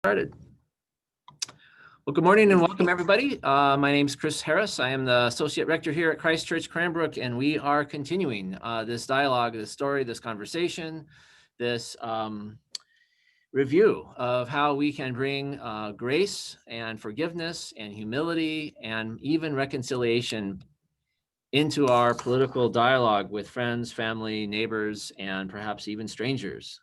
Started. Well, good morning and welcome, everybody. My name is Chris Harris. I am the Associate Rector here at Christ Church Cranbrook, and we are continuing this dialogue, this story, this conversation, this review of how we can bring grace and forgiveness and humility and even reconciliation into our political dialogue with friends, family, neighbors, and perhaps even strangers.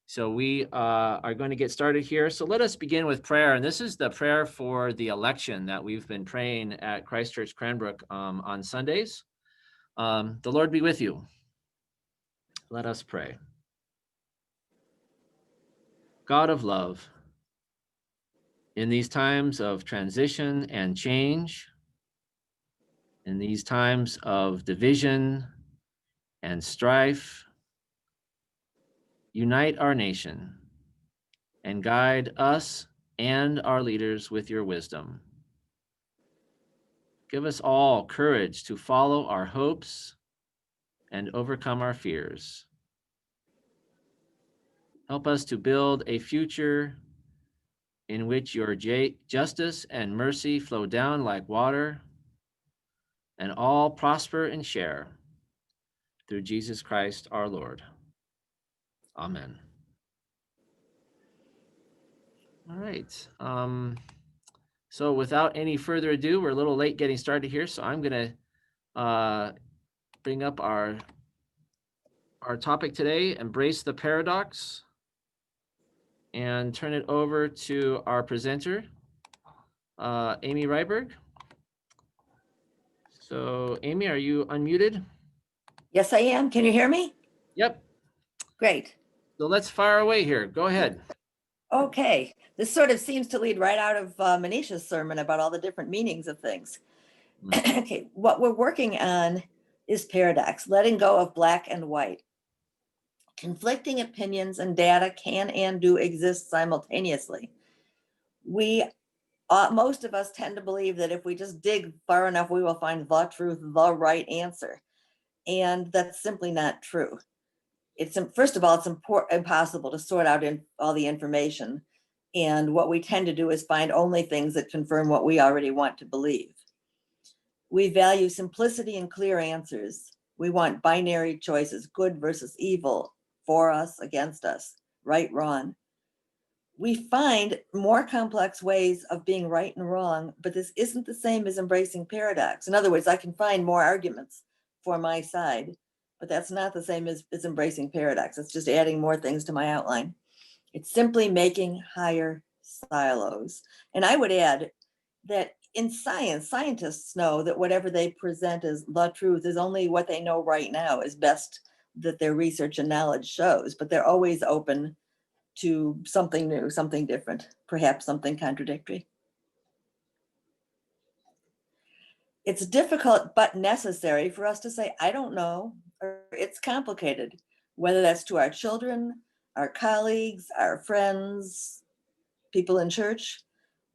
So we are going to get started here. So let us begin with prayer. And this is the prayer for the election that we've been praying at Christ Church Cranbrook on Sundays. The Lord be with you. Let us pray. God of love, in these times of transition and change, in these times of division and strife, unite our nation and guide us and our leaders with your wisdom. Give us all courage to follow our hopes and overcome our fears. Help us to build a future in which your justice and mercy flow down like water, and all prosper and share through Jesus Christ our Lord. Amen. All right. So without any further ado, we're a little late getting started here, so I'm going to bring up our topic today, Embrace the Paradox, and turn it over to our presenter, Amy Ryberg. So Amy, are you unmuted? Yes, I am. Can you hear me? Yep. Great. So let's fire away here. Go ahead. Okay. This sort of seems to lead right out of Manisha's sermon about all the different meanings of things. Okay. What we're working on is paradox, letting go of black and white. Conflicting opinions and data can and do exist simultaneously. Most of us tend to believe that if we just dig far enough, we will find the truth, the right answer. And that's simply not true. First of all, it's impossible to sort out all the information. And what we tend to do is find only things that confirm what we already want to believe. We value simplicity and clear answers. We want binary choices, good versus evil, for us, against us, right, wrong. We find more complex ways of being right and wrong, but this isn't the same as embracing paradox. In other words, I can find more arguments for my side, but that's not the same as embracing paradox. It's just adding more things to my outline. It's simply making higher silos. And I would add that in science, scientists know that whatever they present as the truth is only what they know right now is best that their research and knowledge shows, but they're always open to something new, something different, perhaps something contradictory. It's difficult but necessary for us to say, I don't know, or it's complicated, whether that's to our children, our colleagues, our friends, people in church,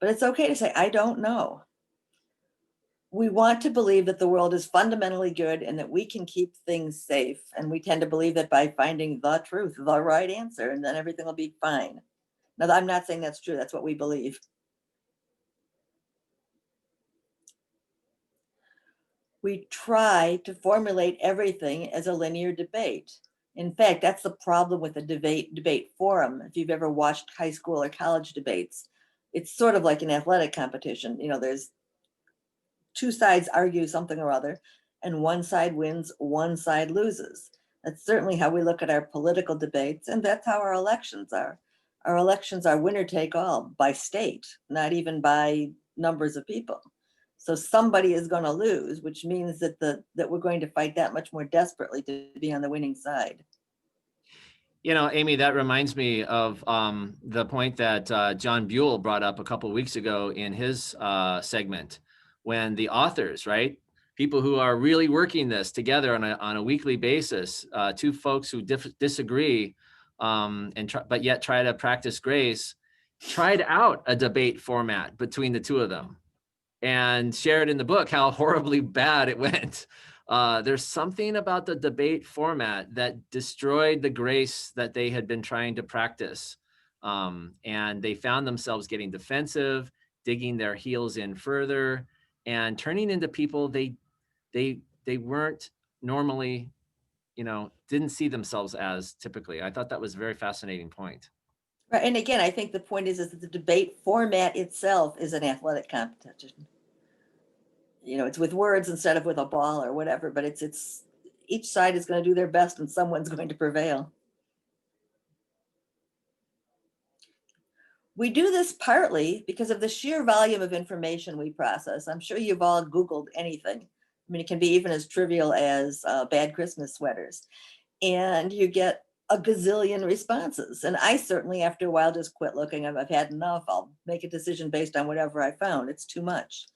but it's okay to say, I don't know. We want to believe that the world is fundamentally good and that we can keep things safe. And we tend to believe that by finding the truth, the right answer, and then everything will be fine. Now, I'm not saying that's true. That's what we believe. We try to formulate everything as a linear debate. In fact, that's the problem with the debate forum. If you've ever watched high school or college debates, it's sort of like an athletic competition. You know, there's two sides argue something or other, and one side wins, one side loses. That's certainly how we look at our political debates, and that's how our elections are. Our elections are winner take all by state, not even by numbers of people. So somebody is going to lose, which means that that we're going to fight that much more desperately to be on the winning side. You know, Amy, that reminds me of the point that John Buell brought up a couple of weeks ago in his segment, when the authors, right, people who are really working this together on a weekly basis, two folks who disagree, but yet try to practice grace, tried out a debate format between the two of them, and shared in the book how horribly bad it went. There's something about the debate format that destroyed the grace that they had been trying to practice. And they found themselves getting defensive, digging their heels in further, and turning into people they weren't normally, didn't see themselves as typically. I thought that was a very fascinating point. Right. And again, I think the point is that the debate format itself is an athletic competition. It's with words instead of with a ball or whatever, but it's each side is going to do their best and someone's going to prevail. We do this partly because of the sheer volume of information we process. I'm sure you've all Googled anything. I mean, it can be even as trivial as bad Christmas sweaters. And you get a gazillion responses. And I certainly, after a while, just quit looking. I've had enough. I'll make a decision based on whatever I found. It's too much.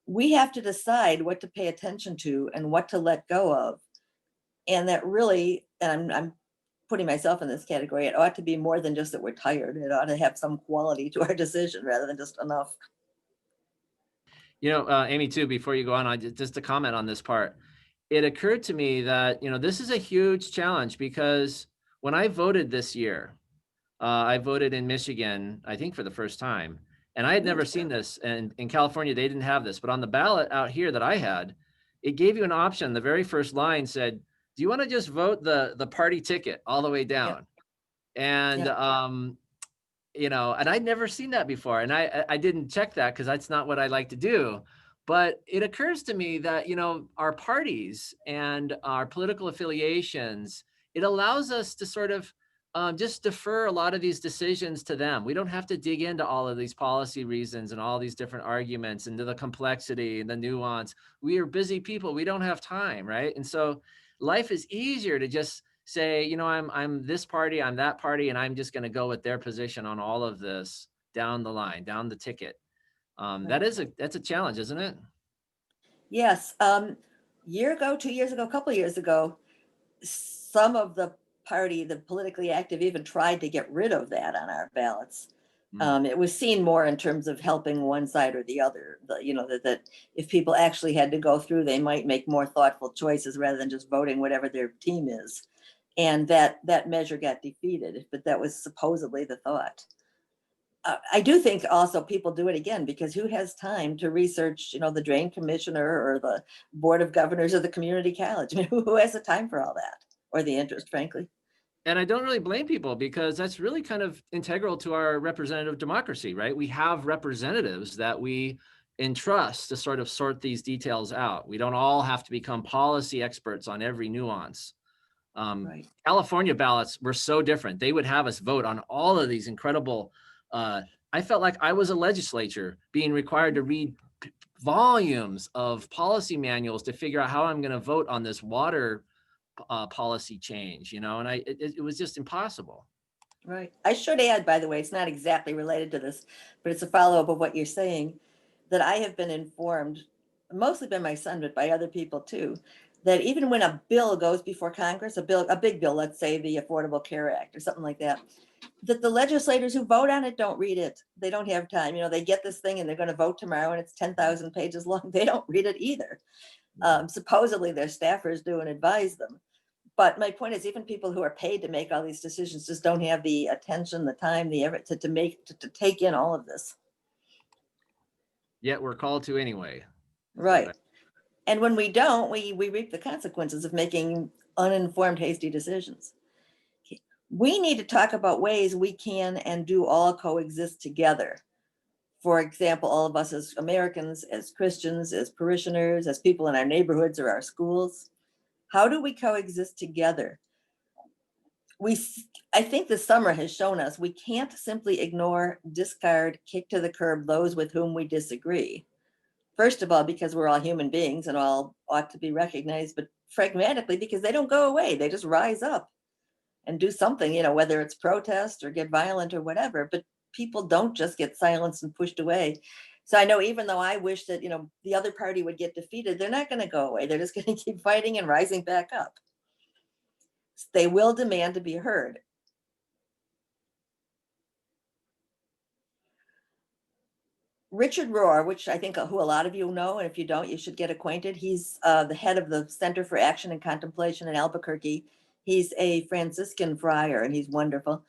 We have to decide what to pay attention to and what to let go of. And that really, and I'm putting myself in this category, it ought to be more than just that we're tired. It ought to have some quality to our decision rather than just enough. Amy, too, before you go on, just to comment on this part, it occurred to me that, this is a huge challenge because when I voted this year, I voted in Michigan, I think for the first time, and I had never seen this. And in California, they didn't have this, but on the ballot out here that I had, it gave you an option. The very first line said, "Do you want to just vote the party ticket all the way Yep. down?" And Yep. and I'd never seen that before, and I didn't check that because that's not what I like to do. But it occurs to me that our parties and our political affiliations, it allows us to sort of just defer a lot of these decisions to them. We don't have to dig into all of these policy reasons and all these different arguments into the complexity and the nuance. We are busy people. We don't have time, right? And so life is easier to just say, I'm this party, I'm that party, and I'm just going to go with their position on all of this down the line, down the ticket. Right. That's a challenge, isn't it? Yes. Year ago, 2 years ago, a couple of years ago, some of the party, the politically active, even tried to get rid of that on our ballots. Mm. It was seen more in terms of helping one side or the other. That if people actually had to go through, they might make more thoughtful choices rather than just voting whatever their team is. And that measure got defeated, but that was supposedly the thought. I do think also people do it again because who has time to research, the drain commissioner or the board of governors of the community college? I mean, who has the time for all that or the interest, frankly? And I don't really blame people because that's really kind of integral to our representative democracy, right? We have representatives that we entrust to sort of sort these details out. We don't all have to become policy experts on every nuance. Right. California ballots were so different. They would have us vote on all of these incredible. I felt like I was a legislature being required to read volumes of policy manuals to figure out how I'm going to vote on this water policy change, and it was just impossible. Right. I should add, by the way, it's not exactly related to this, but it's a follow up of what you're saying, that I have been informed, mostly by my son, but by other people too, that even when a bill goes before Congress, a big bill, let's say the Affordable Care Act or something like that, that the legislators who vote on it don't read it. They don't have time. They get this thing and they're going to vote tomorrow and it's 10,000 pages long. They don't read it either. Supposedly their staffers do and advise them. But my point is, even people who are paid to make all these decisions just don't have the attention, the time, the effort to take in all of this. Yet we're called to anyway. Right. And when we don't, we reap the consequences of making uninformed, hasty decisions. We need to talk about ways we can and do all coexist together. For example, all of us as Americans, as Christians, as parishioners, as people in our neighborhoods or our schools. How do we coexist together? I think the summer has shown us we can't simply ignore, discard, kick to the curb those with whom we disagree. First of all, because we're all human beings and all ought to be recognized, but pragmatically, because they don't go away. They just rise up and do something, whether it's protest or get violent or whatever. But people don't just get silenced and pushed away. So I know even though I wish that, the other party would get defeated, they're not going to go away. They're just going to keep fighting and rising back up. They will demand to be heard. Richard Rohr, which I think who a lot of you know, and if you don't, you should get acquainted. He's the head of the Center for Action and Contemplation in Albuquerque. He's a Franciscan friar, and he's wonderful.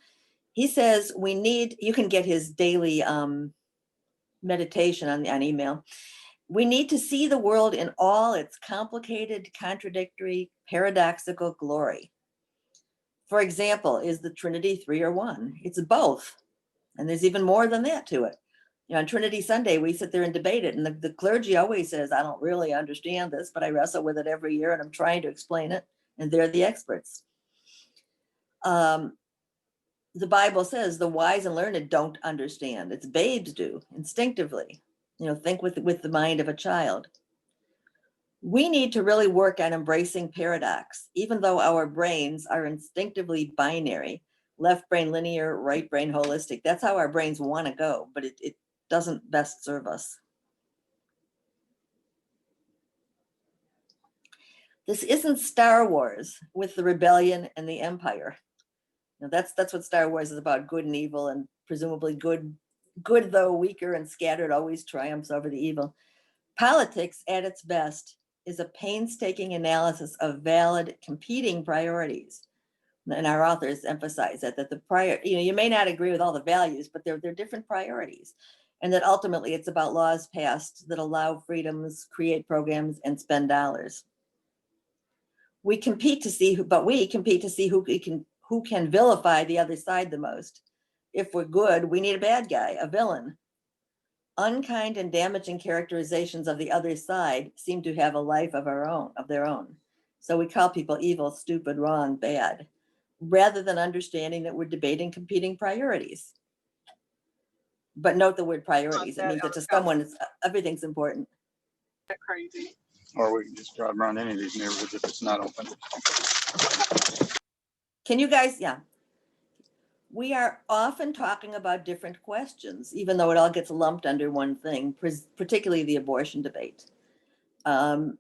He says you can get his daily meditation on email. We need to see the world in all its complicated, contradictory, paradoxical glory. For example, is the Trinity three or one? It's both. And there's even more than that to it. On Trinity Sunday, we sit there and debate it. And the clergy always says, I don't really understand this, but I wrestle with it every year and I'm trying to explain it. And they're the experts. The Bible says the wise and learned don't understand. It's babes do instinctively, think with the mind of a child. We need to really work on embracing paradox, even though our brains are instinctively binary, left brain linear, right brain holistic. That's how our brains want to go, but it doesn't best serve us. This isn't Star Wars with the rebellion and the empire. That's what Star Wars is about, good and evil, and presumably good though weaker and scattered, always triumphs over the evil. Politics at its best is a painstaking analysis of valid competing priorities. And our authors emphasize that the you may not agree with all the values, but they're different priorities. And that ultimately it's about laws passed that allow freedoms, create programs, and spend dollars. We compete to see who can vilify the other side the most. If we're good, we need a bad guy, a villain. Unkind and damaging characterizations of the other side seem to have a life of their own. So we call people evil, stupid, wrong, bad, rather than understanding that we're debating competing priorities. But note the word priorities. It means that to someone, everything's important. Crazy. Or we can just drive around any of these neighborhoods if it's not open. Can you guys, yeah. We are often talking about different questions, even though it all gets lumped under one thing, particularly the abortion debate. I'm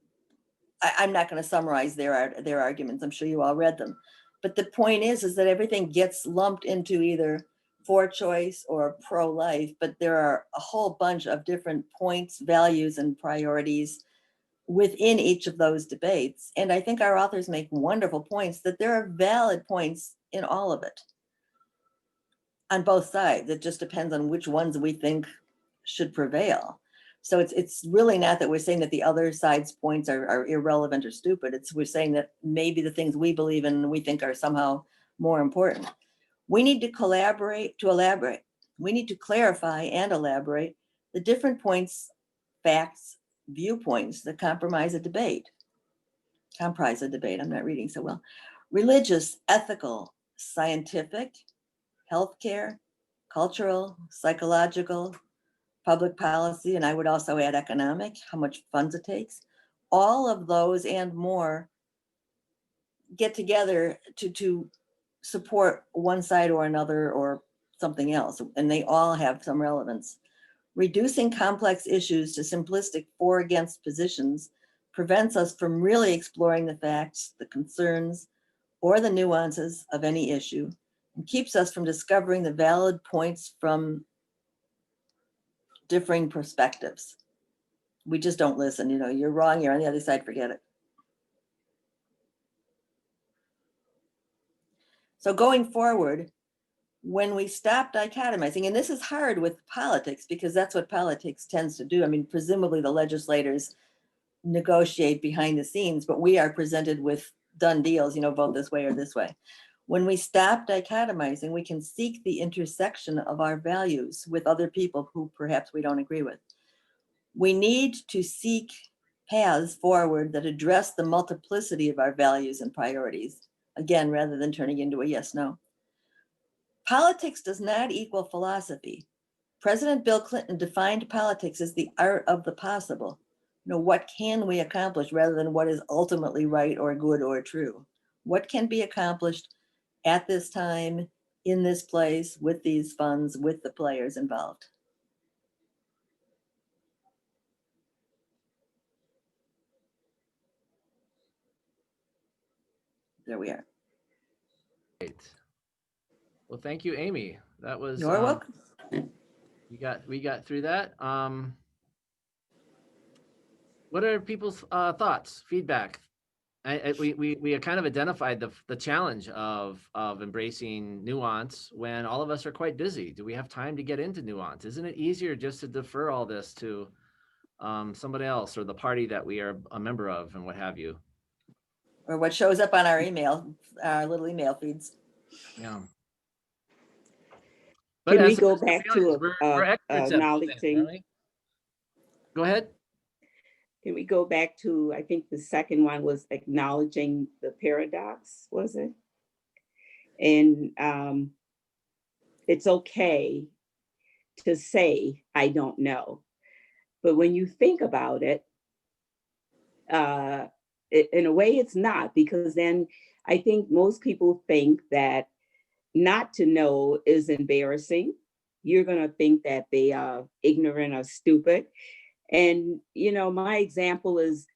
not going to summarize their arguments. I'm sure you all read them. But the point is that everything gets lumped into either for choice or pro-life, but there are a whole bunch of different points, values, and priorities within each of those debates. And I think our authors make wonderful points that there are valid points in all of it on both sides. It just depends on which ones we think should prevail. So it's really not that we're saying that the other side's points are irrelevant or stupid. We're saying that maybe the things we believe in and we think are somehow more important. We need to elaborate. We need to clarify and elaborate the different points, facts, viewpoints that comprise a debate. I'm not reading so well. Religious, ethical, scientific, healthcare, cultural, psychological, public policy, and I would also add economic, how much funds it takes. All of those and more get together to support one side or another or something else, and they all have some relevance. Reducing complex issues to simplistic for against positions prevents us from really exploring the facts, the concerns, or the nuances of any issue, and keeps us from discovering the valid points from differing perspectives. We just don't listen. You're wrong, you're on the other side, forget it. So going forward, when we stop dichotomizing, and this is hard with politics because that's what politics tends to do. I mean, presumably the legislators negotiate behind the scenes, but we are presented with done deals, vote this way or this way. When we stop dichotomizing, we can seek the intersection of our values with other people who perhaps we don't agree with. We need to seek paths forward that address the multiplicity of our values and priorities, again, rather than turning into a yes/no. Politics does not equal philosophy. President Bill Clinton defined politics as the art of the possible. What can we accomplish rather than what is ultimately right or good or true? What can be accomplished at this time, in this place, with these funds, with the players involved? There we are. Great. Well, thank you, Amy. That was You're welcome. we got through that. What are people's thoughts, feedback? we kind of identified the challenge of embracing nuance when all of us are quite busy. Do we have time to get into nuance? Isn't it easier just to defer all this to somebody else or the party that we are a member of and what have you? Or what shows up on our email, our little email feeds. Yeah. Can we as go Mr. back Feelings, to we're experts at both ends, acknowledging? aren't we? Go ahead. Can we go back to, I think the second one was acknowledging the paradox, was it? And it's okay to say, I don't know. But when you think about it, in a way it's not, because then I think most people think that not to know is embarrassing. You're going to think that they are ignorant or stupid. And, you know, my example is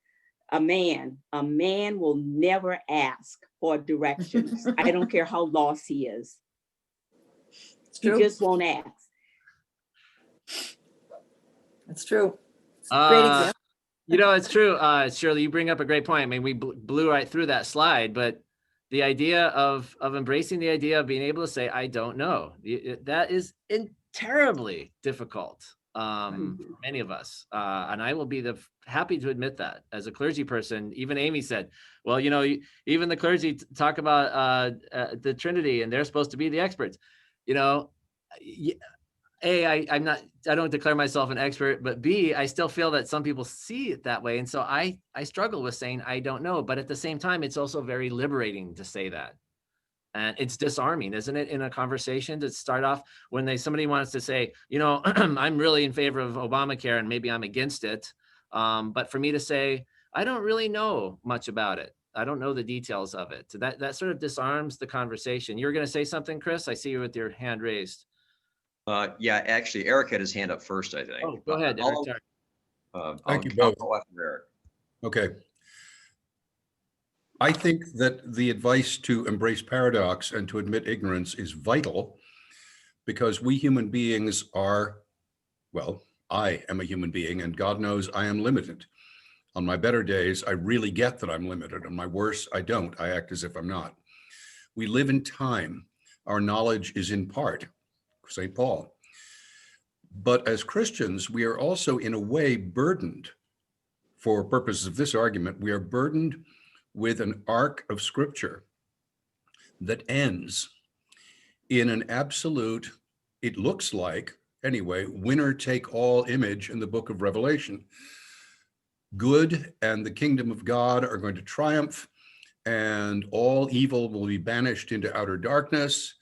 a man. A man will never ask for directions. I don't care how lost he is. It's He true. just won't ask. It's true. It's a great example. You know, it's true. Shirley, you bring up a great point. I mean, we blew right through that slide, but the idea of embracing the idea of being able to say, I don't know, that is terribly difficult. For many of us. And I will be happy to admit that as a clergy person. Even Amy said, well, you know, even the clergy talk about the Trinity and they're supposed to be the experts. You know, I don't declare myself an expert, but B, I still feel that some people see it that way. And so I struggle with saying, I don't know, but at the same time, it's also very liberating to say that. And it's disarming, isn't it, in a conversation to start off when somebody wants to say, you know, I'm really in favor of Obamacare and maybe I'm against it. But for me to say, I don't really know much about it. I don't know the details of it. That sort of disarms the conversation. You were going to say something, Chris? I see you with your hand raised. Yeah, actually, Eric had his hand up first, I think. Oh, go ahead, Eric. Thank you both. I'll go after Eric. Okay. I think that the advice to embrace paradox and to admit ignorance is vital because we human beings are, well, I am a human being and God knows I am limited. On my better days, I really get that I'm limited. On my worst, I don't. I act as if I'm not. We live in time. Our knowledge is in part, St. Paul. But as Christians, we are also in a way burdened, for purposes of this argument, we are burdened with an arc of scripture that ends in an absolute, it looks like, anyway, winner take all image in the book of Revelation. Good and the kingdom of God are going to triumph, and all evil will be banished into outer darkness.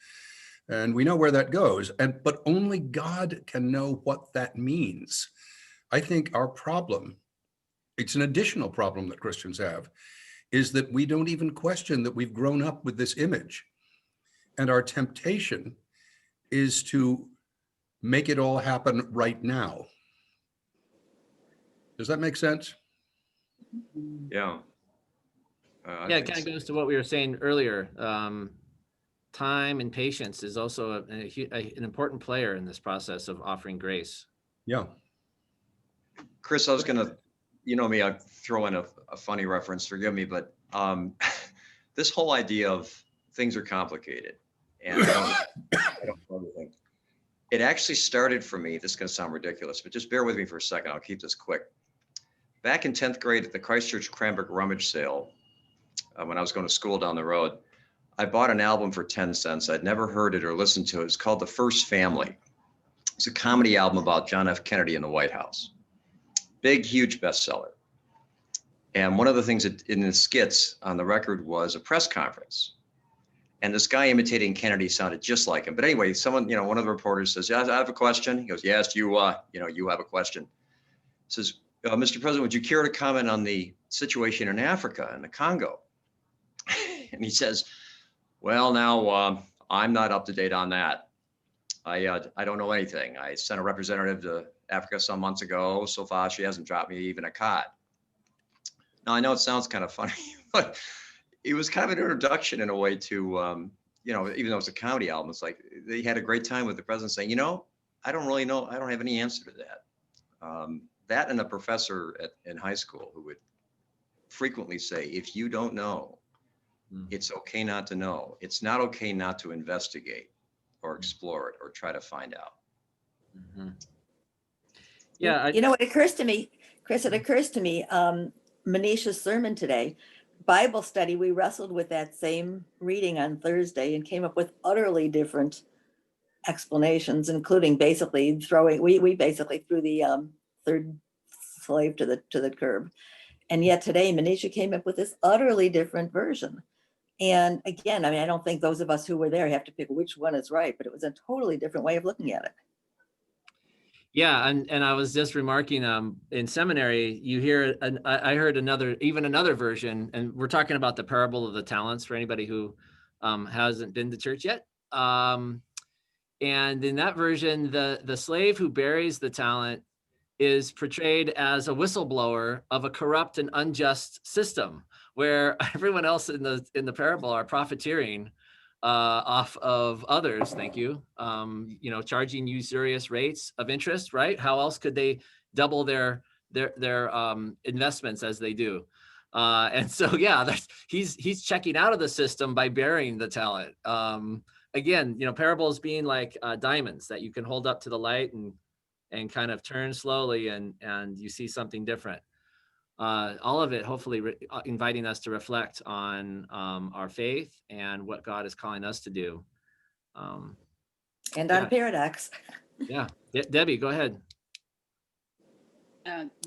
And we know where that goes. But only God can know what that means. I think our problem, it's an additional problem that Christians have, is that we don't even question that we've grown up with this image. And our temptation is to make it all happen right now. Does that make sense? Yeah. Yeah, it kind of goes to what we were saying earlier. Time and patience is also an important player in this process of offering grace. Yeah. Chris, I was going to, you know me, I throw in a funny reference, forgive me, but this whole idea of things are complicated and I don't know everything. It actually started for me, this is going to sound ridiculous, but just bear with me for a second. I'll keep this quick. Back in 10th grade at the Christchurch Cranbrook rummage sale, when I was going to school down the road, I bought an album for 10 cents. I'd never heard it or listened to it. It's called The First Family. It's a comedy album about John F. Kennedy in the White House. Big, huge bestseller. And one of the things in the skits on the record was a press conference. And this guy imitating Kennedy sounded just like him. But anyway, someone, you know, one of the reporters says, yeah, I have a question. He goes, yes, you have a question. He says, Mr. President, would you care to comment on the situation in Africa and the Congo? And he says, well, now I'm not up to date on that. I don't know anything. I sent a representative to Africa some months ago. So far, she hasn't dropped me even a card. Now, I know it sounds kind of funny, but it was kind of an introduction in a way to, you know, even though it's a comedy album, it's like they had a great time with the president saying, you know, I don't really know. I don't have any answer to that. That and a professor in high school who would frequently say, if you don't know, it's okay not to know. It's not okay not to investigate or explore it or try to find out. Mhm. Yeah, You know, what occurs to me, Chris, it occurs to me, Manisha's sermon today, Bible study, we wrestled with that same reading on Thursday and came up with utterly different explanations, including basically we basically threw the third slave to the curb. And yet today, Manisha came up with this utterly different version. And again, I mean, I don't think those of us who were there have to pick which one is right, but it was a totally different way of looking at it. yeah, and I was just remarking, in seminary, you hear, I heard another version, and we're talking about the parable of the talents for anybody who hasn't been to church yet. And in that version, the slave who buries the talent is portrayed as a whistleblower of a corrupt and unjust system, where everyone else in the parable are profiteering off of others. Thank you. Charging usurious rates of interest, right? How else could they double their investments as they do? And so, yeah, he's checking out of the system by burying the talent. Again, parables being like diamonds that you can hold up to the light and kind of turn slowly, and you see something different. All of it hopefully inviting us to reflect on our faith and what God is calling us to do. And on paradox. Yeah. Debbie, go ahead.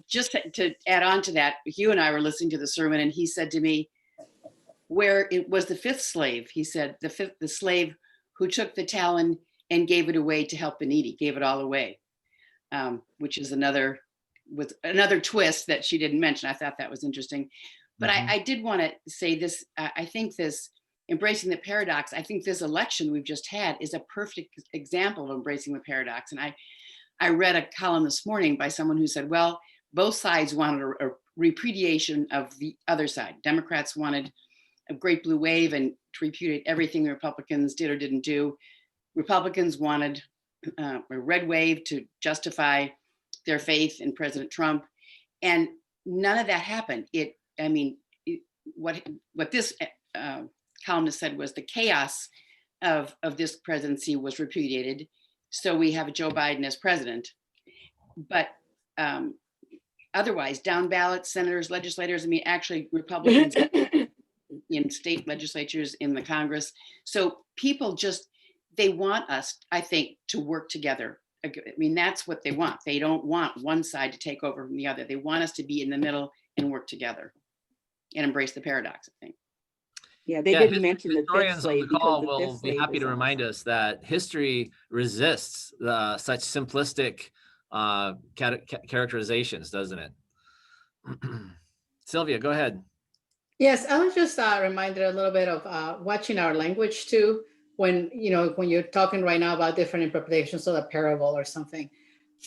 Just to add on to that, Hugh and I were listening to the sermon, and he said to me, where it was the fifth slave, he said, the slave who took the talent and gave it away to help the needy, gave it all away, which is another twist that she didn't mention. I thought that was interesting. But I did want to say this. I think this embracing the paradox, I think this election we've just had is a perfect example of embracing the paradox. And I read a column this morning by someone who said, well, both sides wanted a repudiation of the other side. Democrats wanted a great blue wave and to repudiate everything the Republicans did or didn't do. Republicans wanted a red wave to justify their faith in President Trump. And none of that happened. What this columnist said was the chaos of this presidency was repudiated. So we have Joe Biden as president. But otherwise, down ballot senators, legislators, actually Republicans in state legislatures, in the Congress. So people they want us, I think, to work together. That's what they want. They don't want one side to take over from the other. They want us to be in the middle and work together and embrace the paradox, I think. Yeah, they didn't mention the fifth Historians slave on the call because the will fifth be slave happy is to remind us that history resists such simplistic characterizations, doesn't it? Sylvia, go ahead. Yes, I was just reminded a little bit of watching our language too. When you're talking right now about different interpretations of a parable or something,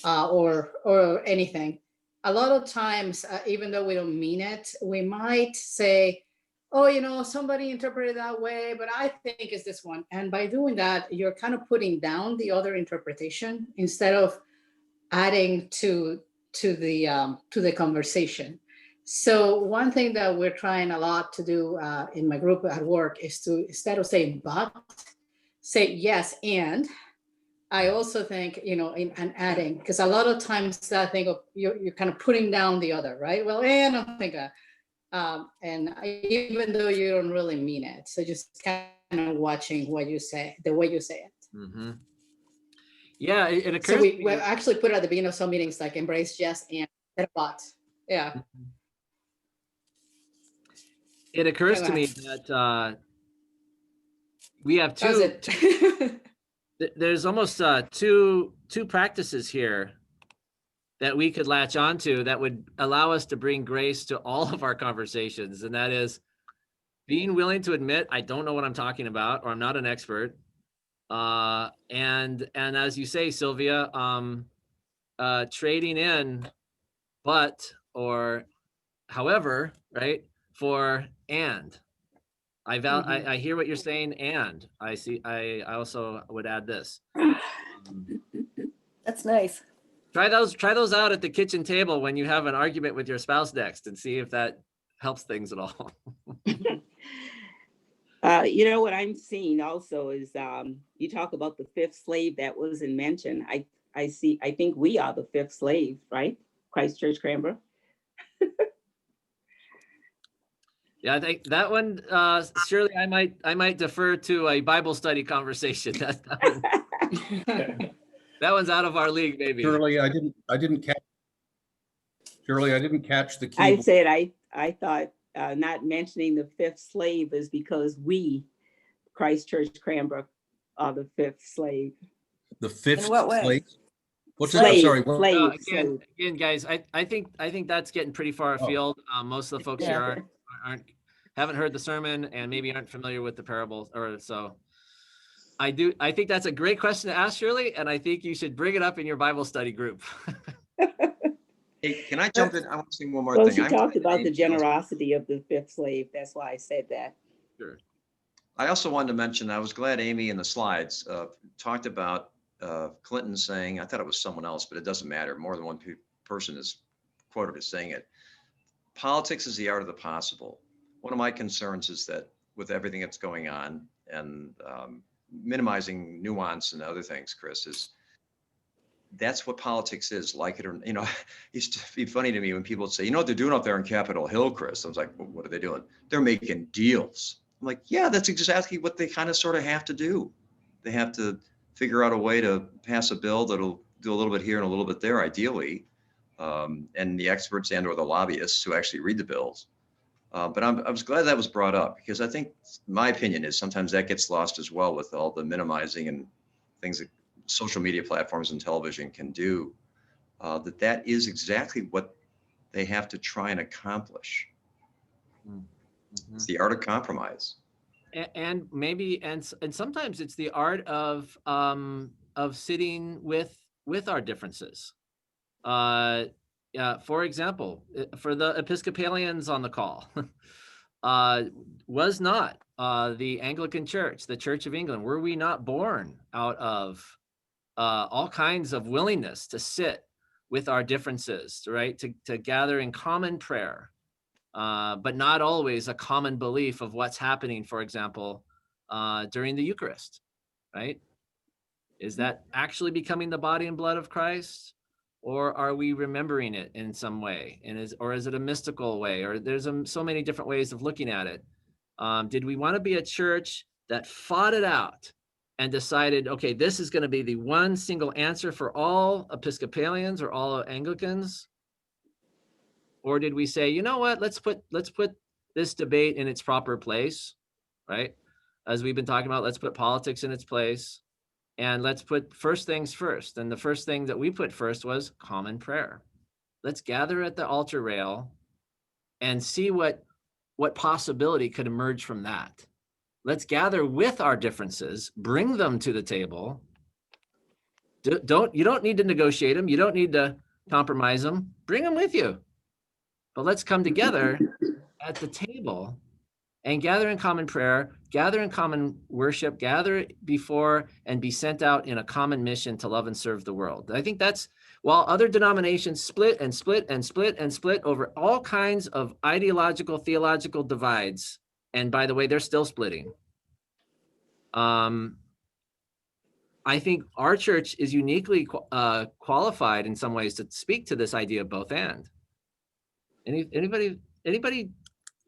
or anything, a lot of times, even though we don't mean it, we might say, "Oh, somebody interpreted that way, but I think it's this one." And by doing that, you're kind of putting down the other interpretation instead of adding to the conversation. So one thing that we're trying a lot to do in my group at work is to, instead of saying "but," say "yes, and." I also think, and adding, because a lot of times I think of you're kind of putting down the other, right? Well, and I don't think, and even though you don't really mean it, so just kind of watching what you say, the way you say it. Mm-hmm. Yeah, it occurs. So we actually put it at the beginning of some meetings, like embrace "yes, and" but. Yeah. It occurs to me that we have there's almost two practices here that we could latch onto that would allow us to bring grace to all of our conversations. And that is being willing to admit, I don't know what I'm talking about, or I'm not an expert. And as you say, Sylvia, trading in but or however, right, for and. I hear what you're saying, and I see. I also would add this. That's nice. Try those out at the kitchen table when you have an argument with your spouse next, and see if that helps things at all. You know what I'm seeing also is you talk about the fifth slave that wasn't mentioned. I think we are the fifth slave, right? Christ Church Cranbrook. Yeah, I think that one, surely I might defer to a Bible study conversation. That one's out of our league, maybe. Shirley, I didn't catch. Shirley, I didn't catch the key. I said I thought not mentioning the fifth slave is because we, Christ Church Cranbrook, are the fifth slave. The fifth In what way? slave? What's Slave, that? I'm sorry. What? slave, Again, slave. guys, I think that's getting pretty far Oh. afield. Most of the folks Yeah. here haven't heard the sermon and maybe aren't familiar with the parables, or so. I think that's a great question to ask, Shirley, and I think you should bring it up in your Bible study group. Hey, can I jump in? I want to say one more Well, thing. she I'm talked glad about the Amy also- generosity of the fifth slave. That's why I said that. Sure. I also wanted to mention, I was glad Amy in the slides talked about Clinton saying, I thought it was someone else, but it doesn't matter. More than one person is quoted as saying it. Politics is the art of the possible. One of my concerns is that with everything that's going on and minimizing nuance and other things, Chris, is that's what politics is, like it or, it used to be funny to me when people would say, what they're doing up there on Capitol Hill, Chris? I was like, well, what are they doing? They're making deals. I'm like, yeah, that's exactly what they kind of sort of have to do. They have to figure out a way to pass a bill that'll do a little bit here and a little bit there, ideally. And the experts and or the lobbyists who actually read the bills. But I was glad that was brought up, because I think my opinion is sometimes that gets lost as well with all the minimizing and things that social media platforms and television can do, that is exactly what they have to try and accomplish. Mm-hmm. It's the art of compromise. And maybe, and sometimes it's the art of sitting with our differences. For example, for the Episcopalians on the call, was not the Anglican Church, the Church of England, were we not born out of all kinds of willingness to sit with our differences, right? To gather in common prayer, but not always a common belief of what's happening, for example, during the Eucharist, right? Is that actually becoming the body and blood of Christ? Or are we remembering it in some way? Or is it a mystical way? Or there's so many different ways of looking at it. Did we want to be a church that fought it out and decided, okay, this is going to be the one single answer for all Episcopalians or all Anglicans? Or did we say, you know what, let's put this debate in its proper place, right? As we've been talking about, let's put politics in its place. And let's put first things first. And the first thing that we put first was common prayer. Let's gather at the altar rail and see what possibility could emerge from that. Let's gather with our differences, bring them to the table. You don't need to negotiate them. You don't need to compromise them. Bring them with you. But let's come together at the table and gather in common prayer, gather in common worship, gather before and be sent out in a common mission to love and serve the world. I think that's, while other denominations split and split and split and split over all kinds of ideological, theological divides, and by the way, they're still splitting. I think our church is uniquely qualified in some ways to speak to this idea of both and. Anybody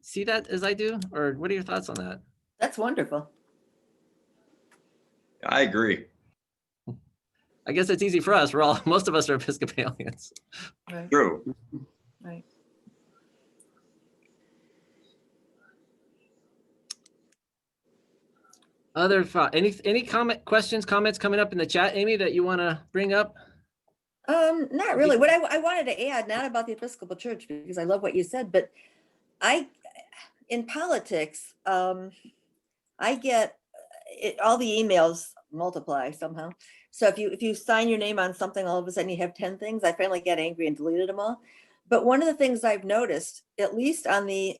see that as I do? Or what are your thoughts on that? That's wonderful. I agree. I guess it's easy for us. Most of us are Episcopalians. Right. True. Right. Other thought, any questions, comments coming up in the chat, Amy, that you want to bring up? Not really. What I wanted to add, not about the Episcopal Church, because I love what you said, but in politics, I get all the emails multiply somehow. So if you sign your name on something, all of a sudden you have 10 things. I finally get angry and deleted them all. But one of the things I've noticed, at least on the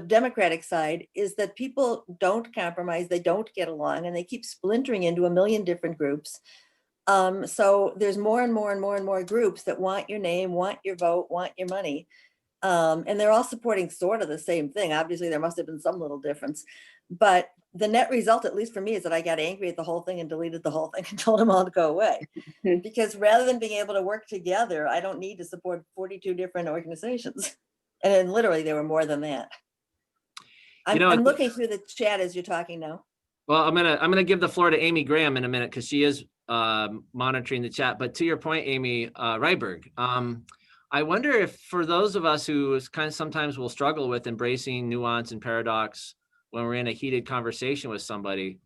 Democratic side, is that people don't compromise, they don't get along, and they keep splintering into a million different groups. So there's more and more and more and more groups that want your name, want your vote, want your money. And they're all supporting sort of the same thing. Obviously, there must have been some little difference, but the net result, at least for me, is that I got angry at the whole thing and deleted the whole thing and told them all to go away. Because rather than being able to work together, I don't need to support 42 different organizations. And then literally there were more than that. I'm looking through the chat as you're talking now. Well, I'm gonna give the floor to Amy Graham in a minute because she is monitoring the chat. But to your point, Amy Ryberg, I wonder if for those of us who kind of sometimes will struggle with embracing nuance and paradox when we're in a heated conversation with somebody,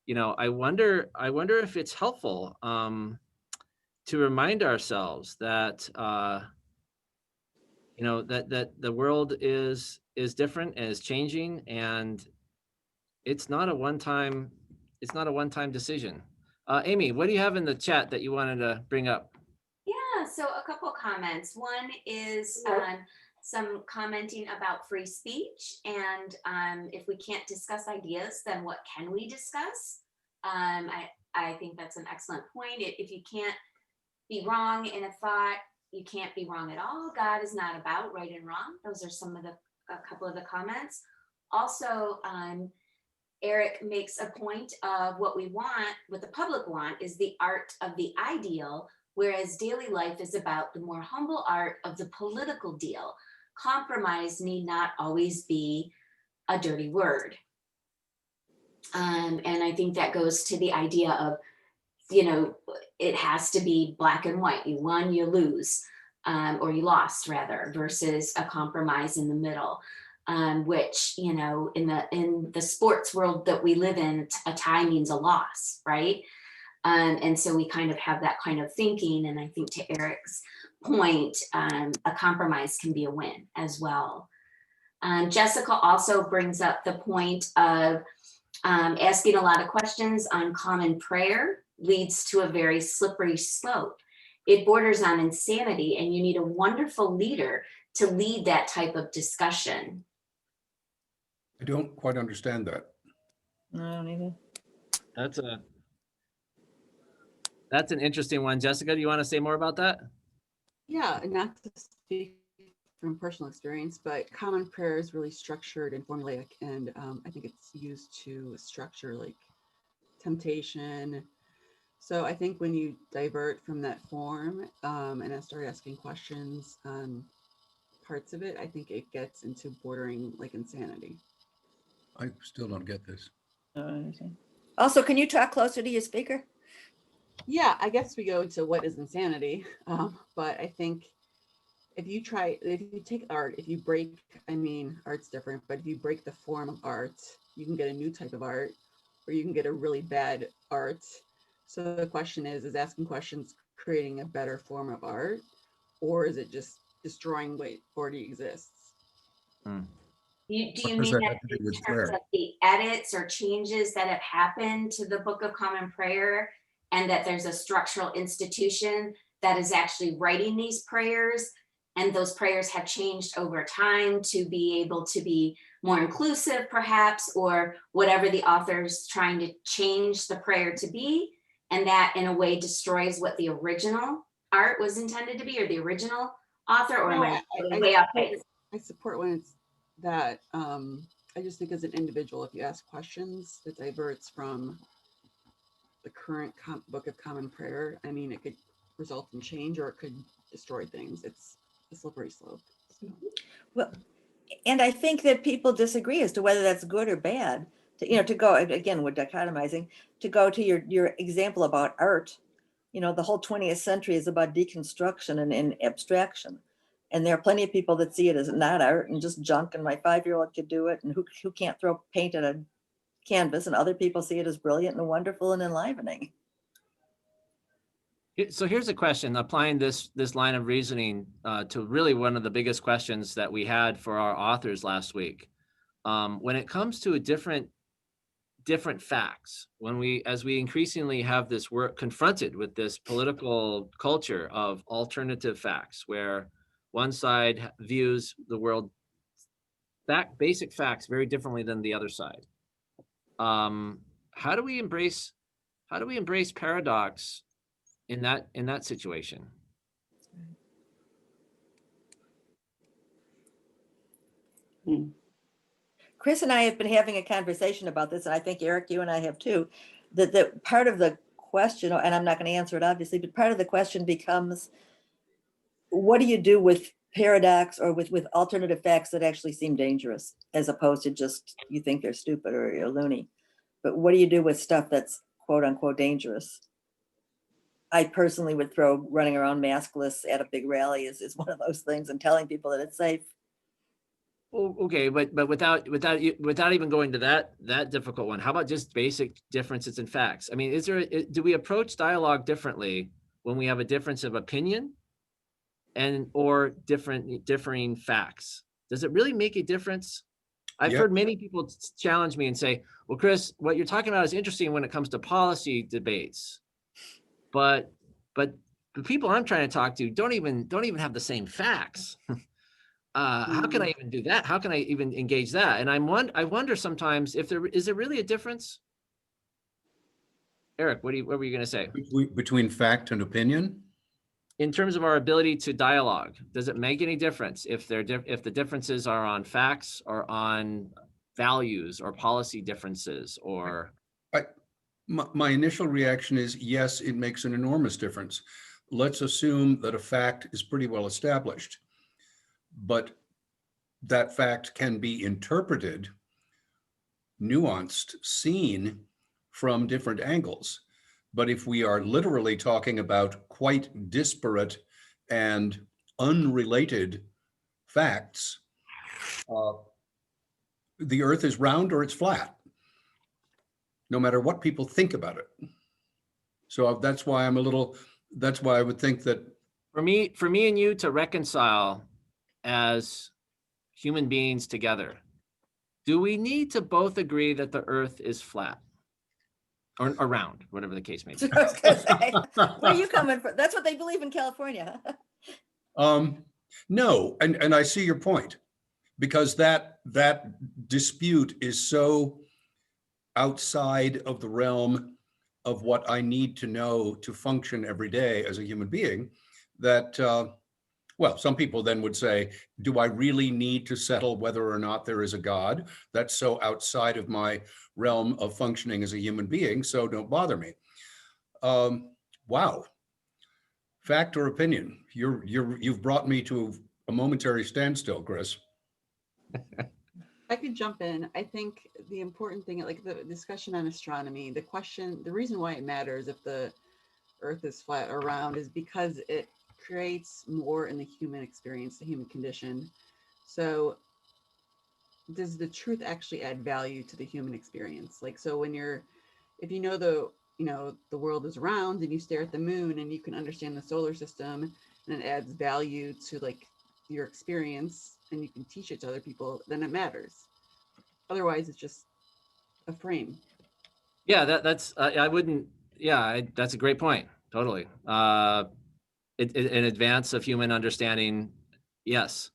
I wonder if it's helpful to remind ourselves that that the world is different and is changing, and it's not a one-time decision. Amy, what do you have in the chat that you wanted to bring up? Yeah, so a couple comments. One is some commenting about free speech, and if we can't discuss ideas, then what can we discuss? I think that's an excellent point. If you can't be wrong in a thought, you can't be wrong at all. God is not about right and wrong. Those are a couple of the comments. Also, Eric makes a point of what the public want is the art of the ideal, whereas daily life is about the more humble art of the political deal. Compromise need not always be a dirty word. And I think that goes to the idea of, it has to be black and white. You won, you lose, or you lost rather, versus a compromise in the middle. Which, in the sports world that we live in, a tie means a loss, right? And so we kind of have that kind of thinking. And I think to Eric's point, a compromise can be a win as well. Jessica also brings up the point of asking a lot of questions on common prayer leads to a very slippery slope. It borders on insanity, and you need a wonderful leader to lead that type of discussion. I don't quite understand that. I don't either. That's an interesting one. Jessica, do you want to say more about that? Yeah, not to speak from personal experience, but common prayer is really structured and formulaic, and I think it's used to structure like temptation. So I think when you divert from that form and I start asking questions on parts of it, I think it gets into bordering like insanity. I still don't get this. Also, can you talk closer to your speaker? Yeah, I guess we go to what is insanity, but I think if you take art, if you break, art's different, but if you break the form of art, you can get a new type of art, or you can get a really bad art. So the question is asking questions creating a better form of art, or is it just destroying what already exists? Do you What mean does that that have to do in with terms prayer? of the edits or changes that have happened to the Book of Common Prayer, and that there's a structural institution that is actually writing these prayers, and those prayers have changed over time to be able to be more inclusive perhaps, or whatever the author's trying to change the prayer to be, and that in a way destroys what the original art was intended to be, or the original author, or am I way off base? I support when it's that. I just think as an individual, if you ask questions that diverts from the current Book of Common Prayer, it could result in change, or it could destroy things. It's a slippery slope. So. Well, and I think that people disagree as to whether that's good or bad. To go, again, we're dichotomizing, to go to your example about art. The whole 20th century is about deconstruction and abstraction. And there are plenty of people that see it as not art and just junk, and my 5-year-old could do it, and who can't throw paint at a canvas, and other people see it as brilliant and wonderful and enlivening. So here's a question, applying this line of reasoning to really one of the biggest questions that we had for our authors last week. When it comes to different facts, as we increasingly have this work confronted with this political culture of alternative facts, where one side views the world basic facts very differently than the other side. How do we embrace paradox in that situation? Chris and I have been having a conversation about this, and I think Eric, you and I have too, that part of the question, and I'm not going to answer it obviously, but part of the question becomes, what do you do with paradox or with alternative facts that actually seem dangerous, as opposed to just you think they're stupid or you're loony? But what do you do with stuff that's quote unquote dangerous? I personally would throw running around maskless at a big rally is one of those things, and telling people that it's safe. Well, okay, but without even going to that difficult one, how about just basic differences in facts? I mean, do we approach dialogue differently when we have a difference of opinion or differing facts? Does it really make a difference? I've heard many people challenge me and say, well, Chris, what you're talking about is interesting when it comes to policy debates, but the people I'm trying to talk to don't even have the same facts. How can I even do that? How can I even engage that? And I wonder sometimes if is there really a difference? Eric, what were you going to say? Between fact and opinion? In terms of our ability to dialogue, does it make any difference if the differences are on facts or on values or policy differences or? My initial reaction is yes, it makes an enormous difference. Let's assume that a fact is pretty well established, but that fact can be interpreted, nuanced, seen from different angles. But if we are literally talking about quite disparate and unrelated facts, the earth is round or it's flat, no matter what people think about it. So that's why I would think that for me and you to reconcile as human beings together, do we need to both agree that the earth is flat or round, whatever the case may be? I was gonna say, where are you coming from? That's what they believe in California. No, and I see your point, because that dispute is so outside of the realm of what I need to know to function every day as a human being that, well, some people then would say, do I really need to settle whether or not there is a God? That's so outside of my realm of functioning as a human being, so don't bother me. Wow. Fact or opinion? You've brought me to a momentary standstill, Chris. I could jump in. I think the important thing, like the discussion on astronomy, the reason why it matters if the earth is flat or round is because it creates more in the human experience, the human condition. So does the truth actually add value to the human experience? Like, so if you know the world is round and you stare at the moon and you can understand the solar system and it adds value to like your experience and you can teach it to other people, then it matters. Otherwise it's just a frame. Yeah, that's that's a great point. Totally. In advance of human understanding, yes.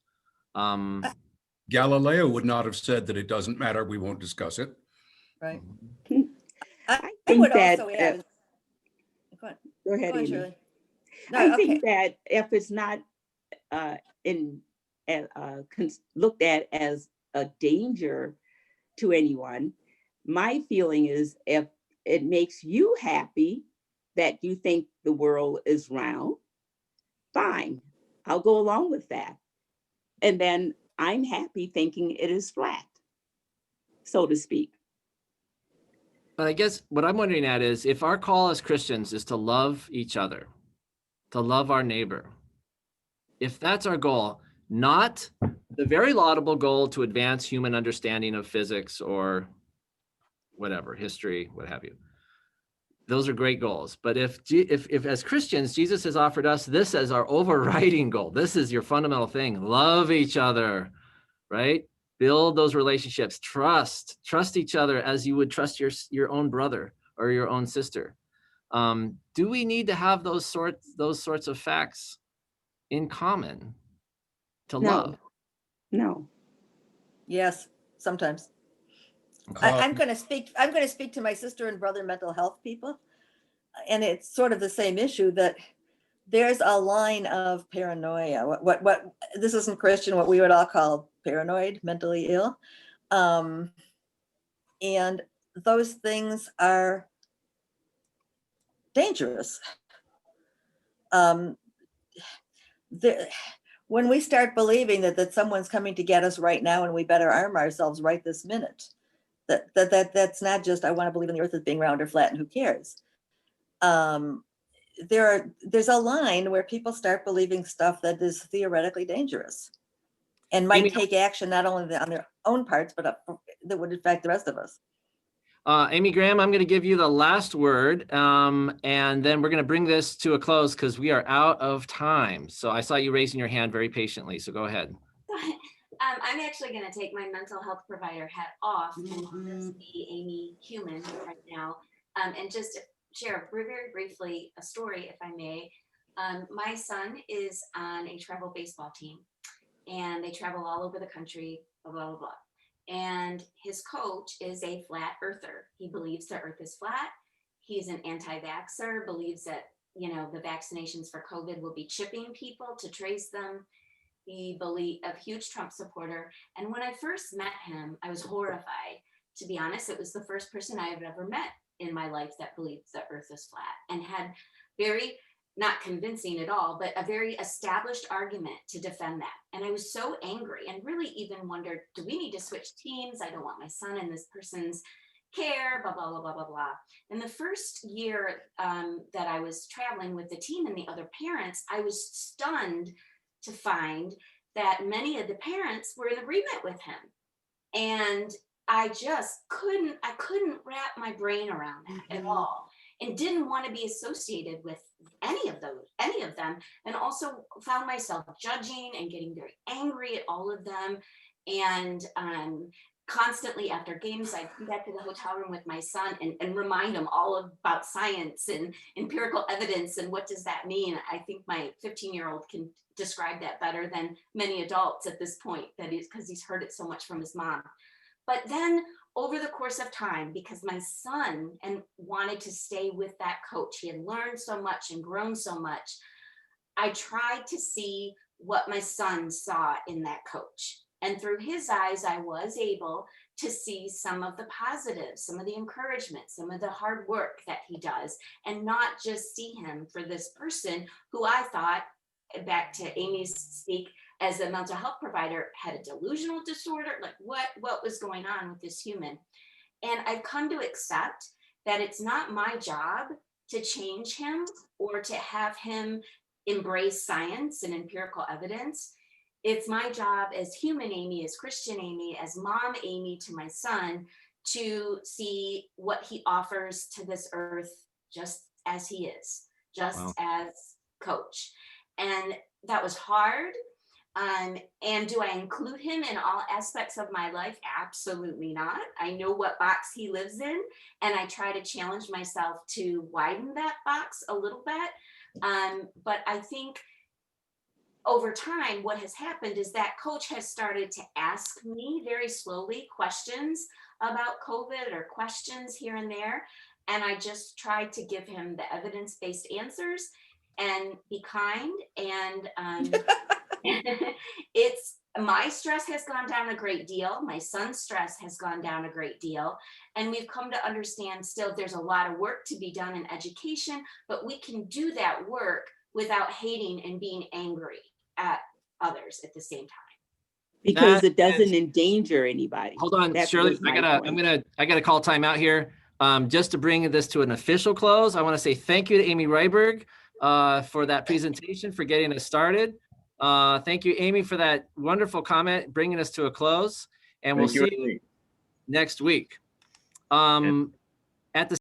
Galileo would not have said that it doesn't matter, we won't discuss it. Right. I I would think also that, add. Go ahead. go ahead, Go on, Amy. Shirley. No, I okay. think that if it's not looked at as a danger to anyone, my feeling is if it makes you happy that you think the world is round, fine, I'll go along with that. And then I'm happy thinking it is flat, so to speak. But I guess what I'm wondering at is if our call as Christians is to love each other, to love our neighbor, if that's our goal, not the very laudable goal to advance human understanding of physics or whatever, history, what have you. Those are great goals. But if as Christians, Jesus has offered us this as our overriding goal, this is your fundamental thing, love each other, right? Build those relationships, trust each other as you would trust your own brother or your own sister. Do we need to have those sorts of facts in common to love? No. Yes, sometimes. I'm going to speak to my sister and brother mental health people, and it's sort of the same issue that there's a line of paranoia. What this isn't Christian, what we would all call paranoid, mentally ill. And those things are dangerous. When we start believing that someone's coming to get us right now and we better arm ourselves right this minute, that's not just, I want to believe in the earth as being round or flat and who cares. There's a line where people start believing stuff that is theoretically dangerous and might take action not only on their own parts, but that would affect the rest of us. Amy Graham, I'm going to give you the last word, and then we're going to bring this to a close because we are out of time. So I saw you raising your hand very patiently, so go ahead. I'm actually going to take my mental health provider hat off and just be Amy Human right now, and just share very briefly a story, if I may. My son is on a travel baseball team, and they travel all over the country, blah, blah, blah, blah. And his coach is a flat earther. He believes the earth is flat. He's an anti-vaxxer, believes that, you know, the vaccinations for COVID will be chipping people to trace them. He believes a huge Trump supporter. And when I first met him, I was horrified. To be honest, it was the first person I have ever met in my life that believes the earth is flat and had very, not convincing at all, but a very established argument to defend that. And I was so angry and really even wondered, do we need to switch teams? I don't want my son in this person's care, blah, blah, blah, blah, blah, blah. In the first year that I was traveling with the team and the other parents, I was stunned to find that many of the parents were in agreement with him. And I just couldn't wrap my brain around that at all, and didn't want to be associated with any of them, and also found myself judging and getting very angry at all of them. And constantly after games, I'd come back to the hotel room with my son and remind him all about science and empirical evidence and what does that mean. I think my 15-year-old can describe that better than many adults at this point, that is because he's heard it so much from his mom. But then over the course of time, because my son wanted to stay with that coach, he had learned so much and grown so much, I tried to see what my son saw in that coach. And through his eyes, I was able to see some of the positives, some of the encouragement, some of the hard work that he does, and not just see him for this person who I thought, back to Amy's speak, as a mental health provider, had a delusional disorder. Like what was going on with this human? And I've come to accept that it's not my job to change him or to have him embrace science and empirical evidence. It's my job as human Amy, as Christian Amy, as mom Amy to my son, to see what he offers to this earth just as he is, just as coach. And that was hard. And do I include him in all aspects of my life? Absolutely not. I know what box he lives in, and I try to challenge myself to widen that box a little bit. But I think over time, what has happened is that coach has started to ask me very slowly questions about COVID or questions here and there. And I just tried to give him the evidence-based answers and be kind. And my stress has gone down a great deal. My son's stress has gone down a great deal. And we've come to understand still there's a lot of work to be done in education, but we can do that work without hating and being angry at others at the same time. Because it doesn't endanger anybody. Hold on, Shirley, I gotta call timeout here. Just to bring this to an official close, I want to say thank you to Amy Ryberg for that presentation, for getting us started. Thank you, Amy, for that wonderful comment, bringing us to a close. And we'll see you next week. At the